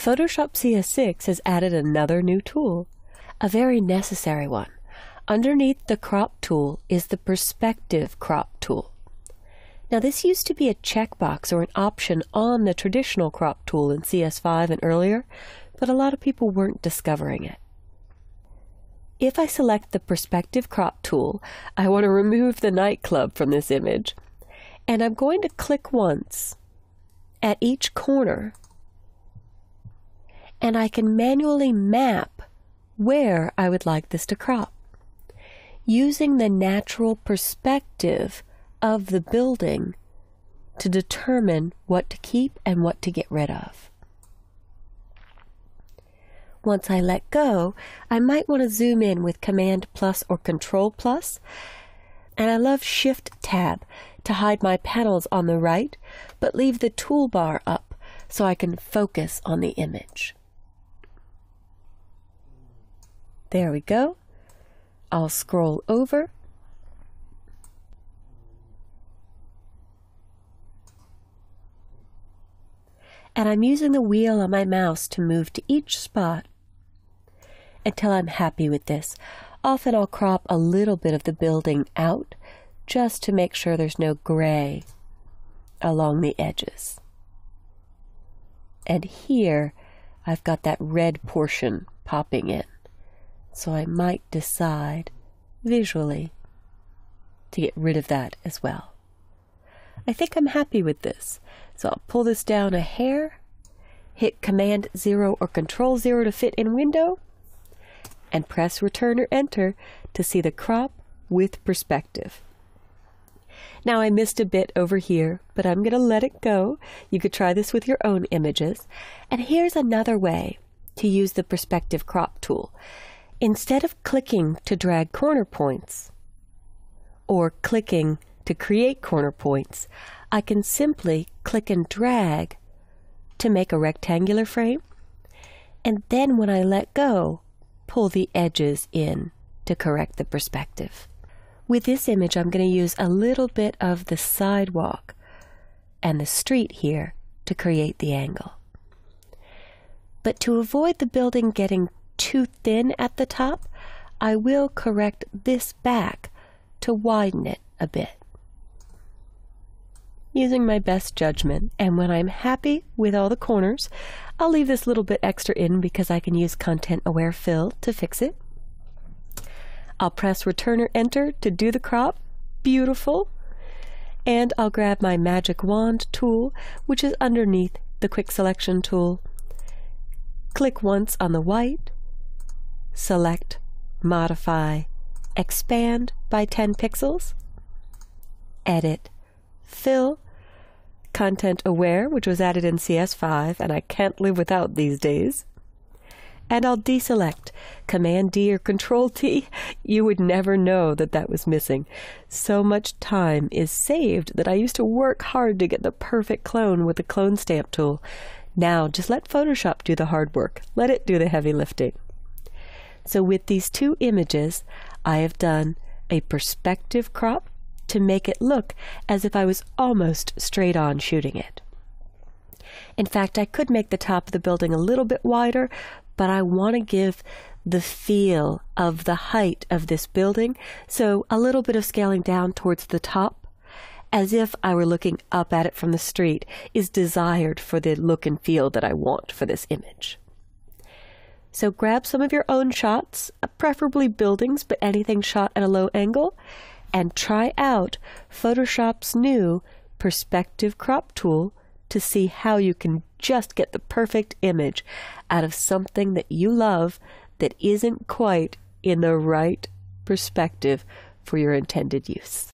Photoshop CS6 has added another new tool, a very necessary one. Underneath the crop tool is the perspective crop tool. Now this used to be a checkbox or an option on the traditional crop tool in CS5 and earlier, but a lot of people weren't discovering it. If I select the perspective crop tool, I want to remove the nightclub from this image, and I'm going to click once at each corner, and I can manually map where I would like this to crop, using the natural perspective of the building to determine what to keep and what to get rid of. Once I let go, I might want to zoom in with Command plus or Control plus, and I love Shift Tab to hide my panels on the right, but leave the toolbar up so I can focus on the image. There we go. I'll scroll over. And I'm using the wheel on my mouse to move to each spot until I'm happy with this. Often I'll crop a little bit of the building out just to make sure there's no gray along the edges. And here I've got that red portion popping in. So I might decide visually to get rid of that as well. I think I'm happy with this. So I'll pull this down a hair, hit Command 0 or Control 0 to fit in window, and press Return or Enter to see the crop with perspective. Now I missed a bit over here, but I'm going to let it go. You could try this with your own images. And here's another way to use the perspective crop tool. Instead of clicking to drag corner points or clicking to create corner points, I can simply click and drag to make a rectangular frame, and then when I let go, pull the edges in to correct the perspective. With this image, I'm going to use a little bit of the sidewalk and the street here to create the angle. But to avoid the building getting too thin at the top, I will correct this back to widen it a bit, using my best judgment. And when I'm happy with all the corners, I'll leave this little bit extra in because I can use Content Aware Fill to fix it. I'll press Return or Enter to do the crop. Beautiful. And I'll grab my Magic Wand tool, which is underneath the Quick Selection tool. Click once on the white, select, modify, expand by 10 pixels, edit, fill, Content Aware, which was added in CS5, and I can't live without these days. And I'll deselect, Command D or Control T. You would never know that that was missing. So much time is saved that I used to work hard to get the perfect clone with the Clone Stamp tool. Now just let Photoshop do the hard work. Let it do the heavy lifting. So with these two images, I have done a perspective crop to make it look as if I was almost straight on shooting it. In fact, I could make the top of the building a little bit wider, but I want to give the feel of the height of this building, so a little bit of scaling down towards the top, as if I were looking up at it from the street, is desired for the look and feel that I want for this image. So grab some of your own shots, preferably buildings, but anything shot at a low angle, and try out Photoshop's new Perspective Crop tool to see how you can just get the perfect image out of something that you love that isn't quite in the right perspective for your intended use.